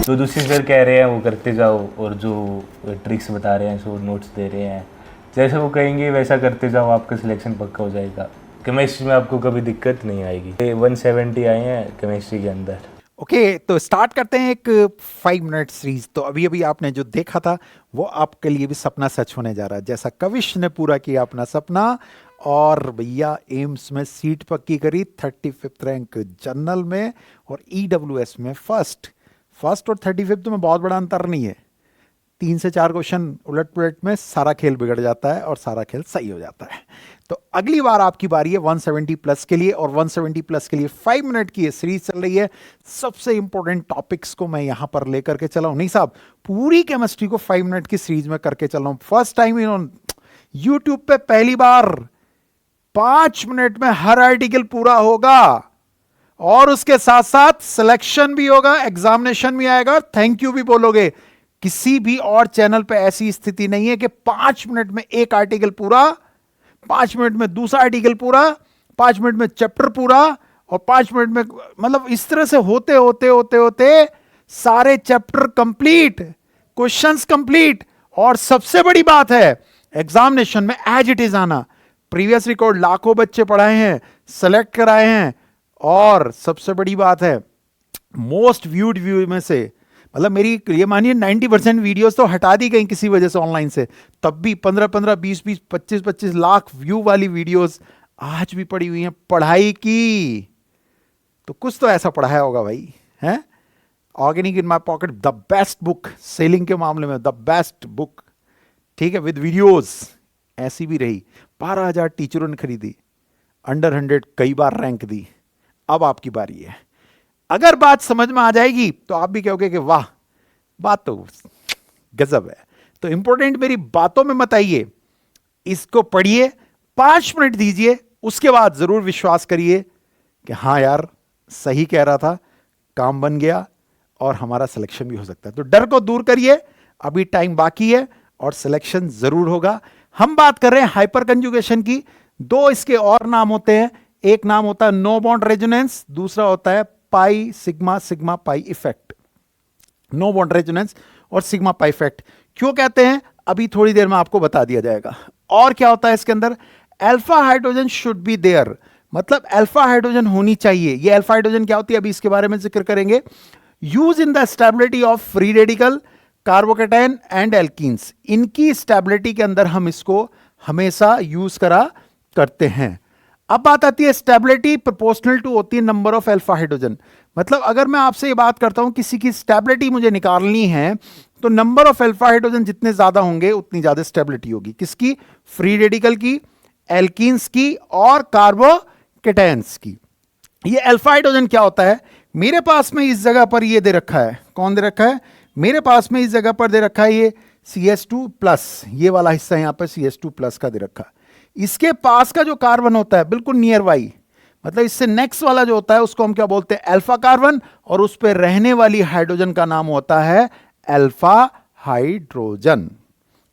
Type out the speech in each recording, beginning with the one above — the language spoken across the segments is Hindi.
जो दूसरे सर कह रहे हैं वो करते जाओ, और जो ट्रिक्स बता रहे हैं, सो नोट्स दे रहे हैं, जैसे वो कहेंगे वैसा करते जाओ, आपका सिलेक्शन पक्का हो जाएगा। केमिस्ट्री में आपको कभी दिक्कत नहीं आएगी। 170 आए हैं केमिस्ट्री के अंदर। ओके तो स्टार्ट करते हैं एक 5 मिनट सीरीज। तो अभी अभी आपने जो देखा था वो आपके लिए भी सपना सच होने जा रहा है, जैसा कविश ने पूरा किया अपना सपना और भैया एम्स में सीट पक्की करी, 35th रैंक जनरल में और ईडब्ल्यूएस में फर्स्ट। फर्स्ट और 35th में बहुत बड़ा अंतर नहीं है, 3 से 4 क्वेश्चन उलट पुलट में सारा खेल बिगड़ जाता है और सारा खेल सही हो जाता है। तो अगली बार आपकी बारी है 170 प्लस के लिए, और 170 प्लस के लिए 5 मिनट की ये सीरीज चल रही है। सबसे इंपॉर्टेंट टॉपिक्स को मैं यहां पर लेकर के चला हूं। नहीं साहब, पूरी केमिस्ट्री को 5 मिनट की सीरीज में करके चल रहा हूं। फर्स्ट टाइम यूट्यूब पे पहली बार 5 मिनट में हर आर्टिकल पूरा होगा, और उसके साथ साथ सिलेक्शन भी होगा, एग्जामिनेशन भी आएगा, थैंक यू भी बोलोगे। किसी भी और चैनल पे ऐसी स्थिति नहीं है कि 5 मिनट में एक आर्टिकल पूरा, 5 मिनट में दूसरा आर्टिकल पूरा, 5 मिनट में चैप्टर पूरा, और 5 मिनट में, मतलब इस तरह से होते होते होते होते सारे चैप्टर कंप्लीट, क्वेश्चंस कंप्लीट, और सबसे बड़ी बात है एग्जामिनेशन में एज इट इज आना। प्रीवियस रिकॉर्ड लाखों बच्चे पढ़ाए हैं, सेलेक्ट कराए हैं, और सबसे बड़ी बात है मोस्ट व्यूड व्यू में से, मतलब मेरी ये मानिए 90% वीडियोस तो हटा दी गई किसी वजह से ऑनलाइन से, तब भी 15-15, 20-20, 25-25 लाख व्यू वाली वीडियोस आज भी पड़ी हुई हैं। पढ़ाई की तो कुछ तो ऐसा पढ़ाया होगा भाई, हैं? Organic in my pocket, the best book selling के मामले में, द बेस्ट बुक, ठीक है, विद वीडियोस। ऐसी भी रही, 12,000 टीचरों ने खरीदी, अंडर 100 कई बार रैंक दी। अब आपकी बारी है। अगर बात समझ में आ जाएगी तो आप भी कहोगे कि वाह, बात तो गजब है। तो इंपॉर्टेंट मेरी बातों में मत आइए, इसको पढ़िए, 5 मिनट दीजिए, उसके बाद जरूर विश्वास करिए कि हाँ यार सही कह रहा था, काम बन गया और हमारा सिलेक्शन भी हो सकता है। तो डर को दूर करिए, अभी टाइम बाकी है और सिलेक्शन जरूर होगा। हम बात कर रहे हैं हाइपर कंजुगेशन की। दो इसके और नाम होते हैं, एक नाम होता है नो बॉन्ड रेजोनेंस, दूसरा होता है pi sigma sigma pi effect. No bond resonance और सिग्मा पाई इफेक्ट क्यों कहते हैं अभी थोड़ी देर में आपको बता दिया जाएगा। और क्या होता है इसके अंदर, alpha hydrogen should be there, मतलब अल्फा हाइड्रोजन होनी चाहिए। ये अल्फा हाइड्रोजन क्या होती है अभी इसके बारे में जिक्र करेंगे। Use in the stability of free radical, carbocation and alkenes, इनकी स्टेबिलिटी के अंदर हम इसको हमेशा यूज करा करते हैं। अब बात आती है स्टेबिलिटी प्रोपोर्शनल टू होती है नंबर ऑफ अल्फा हाइड्रोजन। मतलब अगर मैं आपसे ये बात करता हूं किसी की स्टेबिलिटी मुझे निकालनी है, तो नंबर ऑफ अल्फा हाइड्रोजन जितने ज्यादा होंगे उतनी ज्यादा स्टेबिलिटी होगी। किसकी? फ्री रेडिकल की, एल्कीन्स की और कार्बोकेटायंस की। ये अल्फा हाइड्रोजन क्या होता है, मेरे पास में इस जगह पर ये दे रखा है, कौन दे रखा है, मेरे पास में इस जगह पर दे रखा है ये CS2+, ये वाला हिस्सा यहां पर CS2+ का दे रखा है। इसके पास का जो कार्बन होता है बिल्कुल नियर बाई, मतलब इससे नेक्स्ट वाला जो होता है उसको हम क्या बोलते हैं, अल्फा कार्बन, और उस पर रहने वाली हाइड्रोजन का नाम होता है अल्फा हाइड्रोजन।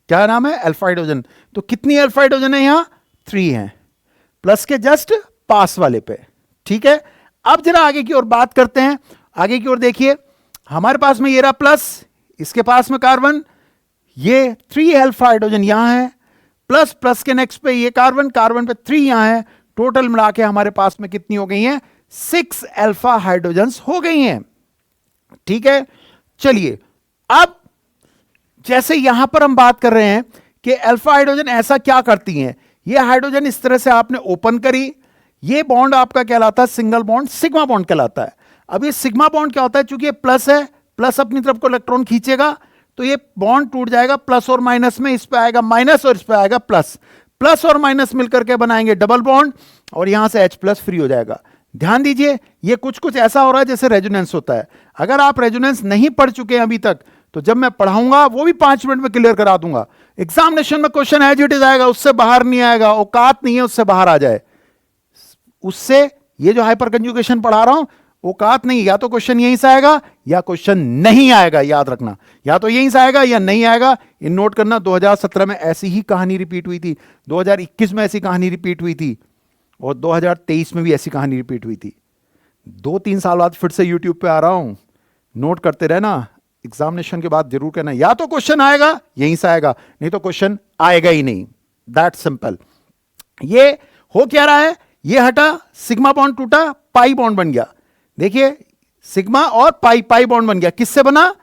क्या नाम है? Alpha hydrogen. तो कितनी अल्फा हाइड्रोजन है यहां? 3 है, प्लस के जस्ट पास वाले पे, ठीक है। अब जरा आगे की ओर बात करते हैं। आगे की ओर देखिए, हमारे पास में ये रहा प्लस, इसके पास में कार्बन, ये 3 अल्फा हाइड्रोजन यहां है, प्लस प्लस के नेक्स्ट पे ये कार्बन, कार्बन पे 3 यहां है, टोटल मिला के हमारे पास में कितनी हो गई हैं? 6 अल्फा हाइड्रोजन हो गई हैं, ठीक है। चलिए अब जैसे यहां पर हम बात कर रहे हैं कि अल्फा हाइड्रोजन ऐसा क्या करती हैं, ये हाइड्रोजन इस तरह से आपने ओपन करी, ये बॉन्ड आपका कहलाता है सिंगल बॉन्ड, सिग्मा बॉन्ड कहलाता है। अब ये सिग्मा बॉन्ड क्या होता है, चूंकि ये प्लस है, प्लस अपनी तरफ को इलेक्ट्रॉन खींचेगा तो ये बॉन्ड टूट जाएगा प्लस और माइनस में, इस पे आएगा माइनस और इस पे आएगा प्लस, प्लस और माइनस मिलकर के बनाएंगे डबल बॉन्ड, और यहां से H+ फ्री हो जाएगा। ध्यान दीजिए ये कुछ कुछ ऐसा हो रहा है जैसे रेजोनेंस होता है। अगर आप रेजोनेंस नहीं पढ़ चुके हैं अभी तक, तो जब मैं पढ़ाऊंगा वो भी 5 मिनट में क्लियर करा दूंगा। एग्जामिनेशन में क्वेश्चन एज इट इज आएगा, उससे बाहर नहीं आएगा, औकात नहीं है उससे बाहर आ जाए। उससे ये जो हाइपर कंजुगेशन पढ़ा रहा हूं औकात नहीं, या तो क्वेश्चन यहीं से आएगा या क्वेश्चन नहीं आएगा, याद रखना, या तो यहीं से आएगा या नहीं आएगा। इन नोट करना, 2017 में ऐसी ही कहानी रिपीट हुई थी, 2021 में ऐसी कहानी रिपीट हुई थी, और 2023 में भी ऐसी कहानी रिपीट हुई थी। 2-3 साल बाद फिर से यूट्यूब पे आ रहा हूं, नोट करते रहना, एग्जामिनेशन के बाद जरूर कहना, या तो क्वेश्चन आएगा यहीं से आएगा, नहीं तो क्वेश्चन आएगा ही नहीं, दैट सिंपल। ये हो क्या रहा है, ये हटा, सिग्मा बॉन्ड टूटा, पाई बॉन्ड बन गया। देखिए सिग्मा और पाई, पाई बॉन्ड बन गया, किससे बना,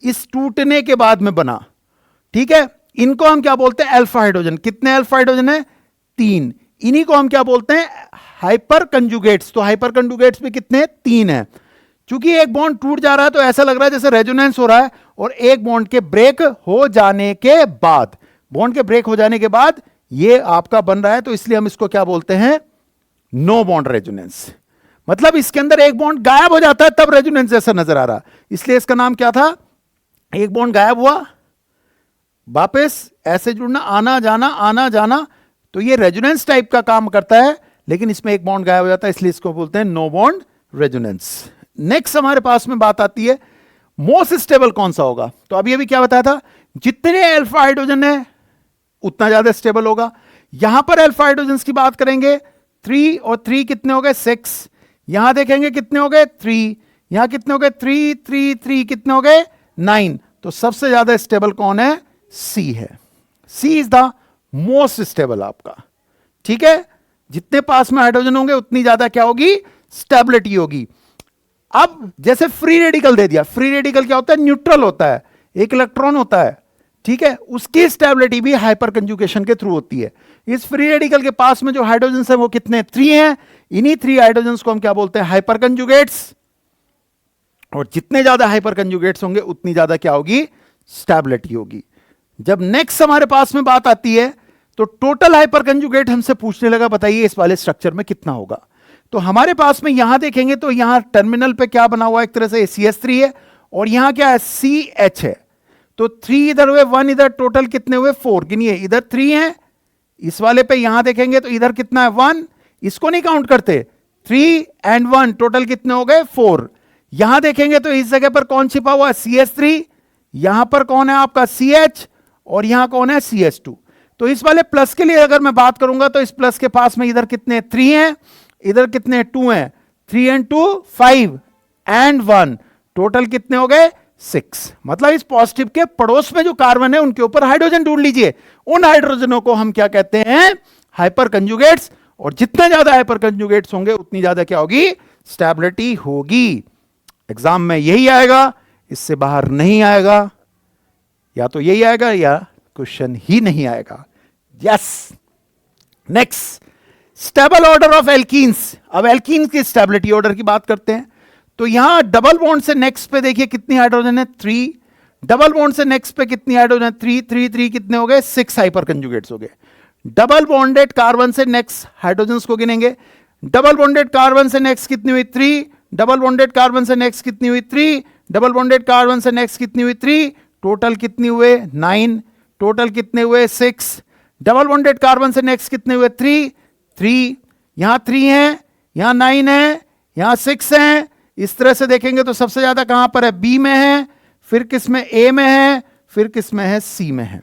इस टूटने के बाद में बना। ठीक है, इनको हम क्या बोलते हैं, अल्फा हाइड्रोजन। कितने अल्फा हाइड्रोजन है, 3। इन्हीं को हम क्या बोलते हैं, हाइपर कंजुगेट्स। तो हाइपर कंजुगेट्स भी कितने, 3 है। चूंकि एक बॉन्ड टूट जा रहा है तो ऐसा लग रहा है जैसे रेजोनेंस हो रहा है, और एक बॉन्ड के ब्रेक हो जाने के बाद, बॉन्ड के ब्रेक हो जाने के बाद ये आपका बन रहा है, तो इसलिए हम इसको क्या बोलते हैं, नो बॉन्ड रेजोनेंस। मतलब इसके अंदर एक बॉन्ड गायब हो जाता है तब रेजोनेंस जैसा नजर आ रहा, इसलिए इसका नाम क्या था, एक बॉन्ड गायब हुआ, वापस ऐसे जुड़ना, आना जाना आना जाना, तो ये रेजोनेंस टाइप का काम करता है, लेकिन इसमें एक बॉन्ड गायब हो जाता है, इसलिए इसको बोलते हैं नो बॉन्ड रेजोनेंस। नेक्स्ट हमारे पास में बात आती है मोस्ट स्टेबल कौन सा होगा। तो अभी अभी क्या बताया था, जितने अल्फा हाइड्रोजन है उतना ज्यादा स्टेबल होगा। यहां पर अल्फा हाइड्रोजन की बात करेंगे, 3 और 3 कितने हो गए, 6। यहां देखेंगे कितने हो गए, 3। यहां कितने हो गए, 3 3 3 कितने हो गए, 9। तो सबसे ज्यादा स्टेबल कौन है, सी है। सी इज द मोस्ट स्टेबल आपका। ठीक है, जितने पास में हाइड्रोजन होंगे उतनी ज्यादा क्या होगी, स्टेबिलिटी होगी। अब जैसे फ्री रेडिकल दे दिया, फ्री रेडिकल क्या होता है, न्यूट्रल होता है, एक इलेक्ट्रॉन होता है। ठीक है, उसकी स्टेबिलिटी भी हाइपर कंजुगेशन के थ्रू होती है। इस फ्री रेडिकल के पास में जो हाइड्रोजन है वो कितने, 3 हैं। इन्हीं 3 हाइड्रोजन को हम क्या बोलते हैं, हाइपर कंजुगेट्स। और जितने ज्यादा हाइपर कंजुगेट्स होंगे उतनी ज्यादा क्या होगी, स्टेबिलिटी होगी। जब नेक्स्ट हमारे पास में बात आती है तो टोटल हाइपर कंजुगेट हमसे पूछने लगा, बताइए इस वाले स्ट्रक्चर में कितना होगा। तो हमारे पास में यहां देखेंगे तो यहां टर्मिनल पे क्या बना हुआ है, एक तरह से CH3 है, और यहां क्या है, CH है। तो 3 इधर हुए, 1 इधर, टोटल कितने हुए, 4। गिनिए, इधर 3 है, इस वाले पे यहां देखेंगे तो इधर कितना है, 1। इसको नहीं काउंट करते, 3 and 1 टोटल कितने हो गए, 4। यहां देखेंगे तो इस जगह पर कौन छिपा हुआ है, CH3। यहां पर कौन है आपका, CH, और यहां कौन है, CH2। तो इस वाले प्लस के लिए अगर मैं बात करूंगा तो इस प्लस के पास में इधर कितने, 3 हैं, इधर कितने, 2 हैं। 3 and 2 5 and 1 टोटल कितने हो गए, 6। मतलब इस पॉजिटिव के पड़ोस में जो कार्बन है उनके ऊपर हाइड्रोजन ढूंढ लीजिए, उन हाइड्रोजनों को हम क्या कहते हैं, हाइपर कंजुगेट्स। और जितने ज्यादा हाइपर कंजुगेट्स होंगे उतनी ज्यादा क्या होगी, स्टेबिलिटी होगी। एग्जाम में यही आएगा, इससे बाहर नहीं आएगा, या तो यही आएगा या क्वेश्चन ही नहीं आएगा। Yes, next stable order of alkenes. अब एल्कीन्स की स्टेबिलिटी ऑर्डर की बात करते हैं। तो यहां डबल बॉन्ड से नेक्स्ट पे देखिए कितनी हाइड्रोजन है, 3। डबल बॉन्ड से नेक्स्ट पे कितनी हाइड्रोजन, 3 3 3 कितने हो गए, 6 हाइपर कंजुगेट्स हो गए। डबल बॉन्डेड कार्बन से नेक्स्ट हाइड्रोजन को गिनेंगे, डबल बॉन्डेड कार्बन से नेक्स्ट कितनी हुई, 3। डबल बॉन्डेड कार्बन से नेक्स्ट कितनी हुई, 3। डबल बॉन्डेड कार्बन से नेक्स्ट कितनी हुई, 3। टोटल कितनी हुए, 9। टोटल कितने हुए, 6। डबल बॉन्डेड कार्बन से नेक्स्ट कितने हुए, 3 3। यहां 3 है, यहां 9 है, यहां 6 है। इस तरह से देखेंगे तो सबसे ज्यादा कहां पर है, बी में है, फिर किस में, ए में है, फिर किस में है, सी में है।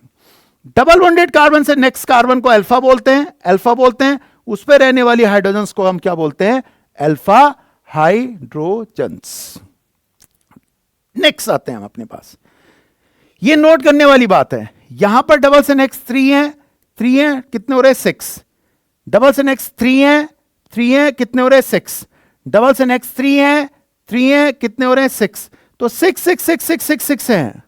डबल बॉन्डेड कार्बन से नेक्स्ट कार्बन को अल्फा बोलते हैं, अल्फा बोलते हैं। उस पर रहने वाली हाइड्रोजन्स को हम क्या बोलते हैं, अल्फा हाइड्रोजन्स। नेक्स्ट आते हैं हम अपने पास, ये नोट करने वाली बात है, यहां पर डबल से नेक्स्ट 3 है, 3 है, कितने हो रहे, 6। डबल से नेक्स्ट 3 है, 3 है, कितने हो रहे, 6। डबल से नेक्स्ट 3 है, 3 है, कितने हो रहे हैं, 6। तो 6 6 6 6 6 6 हैं।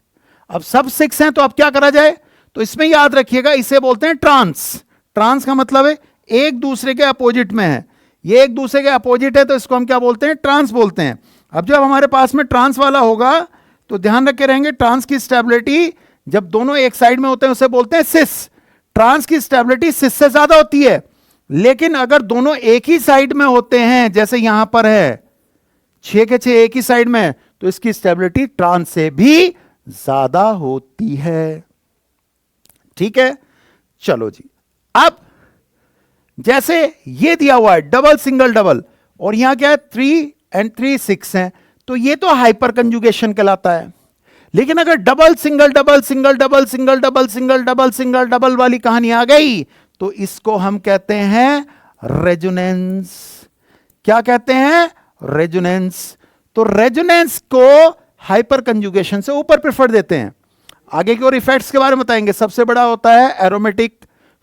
अब सब 6 हैं तो अब क्या करा जाए, तो इसमें याद रखिएगा इसे बोलते हैं ट्रांस। ट्रांस का मतलब है एक दूसरे के अपोजिट में है, ये एक दूसरे के अपोजिट है तो इसको हम क्या बोलते हैं, ट्रांस बोलते हैं। अब जब हमारे पास में ट्रांस वाला होगा तो ध्यान रखे रहेंगे, ट्रांस की स्टेबिलिटी जब दोनों एक साइड में होते हैं उसे बोलते हैं सिस। ट्रांस की स्टेबिलिटी सिस से ज्यादा होती है, लेकिन अगर दोनों एक ही साइड में होते हैं, जैसे यहां पर है 6 के 6 एक ही साइड में, तो इसकी स्टेबिलिटी ट्रांस से भी ज्यादा होती है। ठीक है, चलो जी। अब जैसे ये दिया हुआ है डबल सिंगल डबल, और यहां क्या है 3 and 3 6 हैं, तो ये तो हाइपर कंजुगेशन कहलाता है। लेकिन अगर double single double single double single double single double single double वाली कहानी आ गई तो इसको हम कहते हैं रेजोनेंस। क्या कहते हैं, रेजोनेंस। तो रेजोनेंस को हाइपर कंजुगेशन से ऊपर प्रेफर देते हैं। आगे की और इफेक्ट्स के बारे में बताएंगे। सबसे बड़ा होता है एरोमेटिक,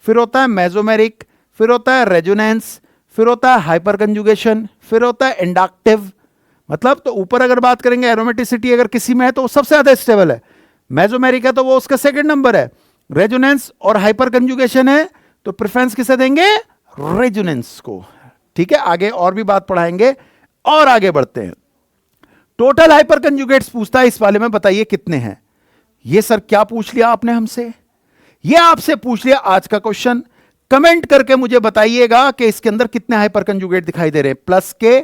फिर होता है मेसोमेरिक, फिर होता है रेजोनेंस, फिर होता है हाइपर कंजुगेशन, फिर होता है इंडक्टिव। मतलब तो ऊपर अगर बात करेंगे एरोमेटिसिटी अगर किसी में है तो वो सबसे ज्यादा स्टेबल है, मेसोमेरिक है तो वो उसका सेकंड नंबर है, रेजोनेंस और हाइपर कंजुगेशन है तो प्रेफरेंस किसे देंगे, रेजोनेंस को। ठीक है, आगे और भी बात पढ़ाएंगे और आगे बढ़ते हैं। टोटल हाइपर कंजुगेट्स पूछता है इस वाले में, बताइए कितने हैं। ये सर क्या पूछ लिया आपने हमसे, ये आपसे पूछ लिया आज का क्वेश्चन। कमेंट करके मुझे बताइएगा कि इसके अंदर कितने हाइपर कंजुगेट दिखाई दे रहे हैं, प्लस के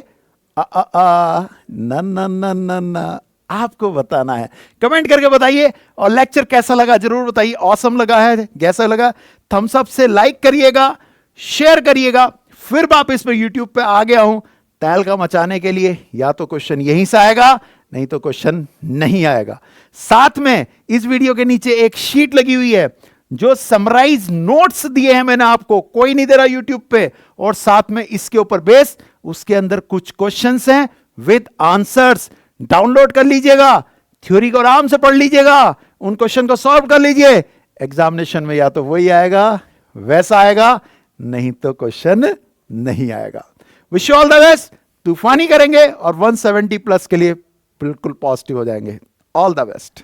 ना आपको बताना है, कमेंट करके बताइए। और लेक्चर कैसा लगा जरूर बताइए, ऑसम लगा है, कैसा लगा, थम्स अप से लाइक करिएगा, शेयर करिएगा। फिर वापस मैं यूट्यूब पे आ गया हूं तहलका मचाने के लिए। या तो क्वेश्चन यहीं से आएगा, नहीं तो क्वेश्चन नहीं आएगा। साथ में इस वीडियो के नीचे एक शीट लगी हुई है जो समराइज नोट्स दिए हैं मैंने आपको, कोई नहीं दे रहा यूट्यूब पे, और साथ में इसके ऊपर बेस उसके अंदर कुछ क्वेश्चंस हैं विद आंसर्स। डाउनलोड कर लीजिएगा, थ्योरी को आराम से पढ़ लीजिएगा, उन क्वेश्चन को सॉल्व कर लीजिए। एग्जामिनेशन में या तो वही आएगा वैसा आएगा, नहीं तो क्वेश्चन नहीं आएगा। Wish you all the best, तूफानी करेंगे और 170 प्लस के लिए बिल्कुल पॉजिटिव हो जाएंगे। All the best.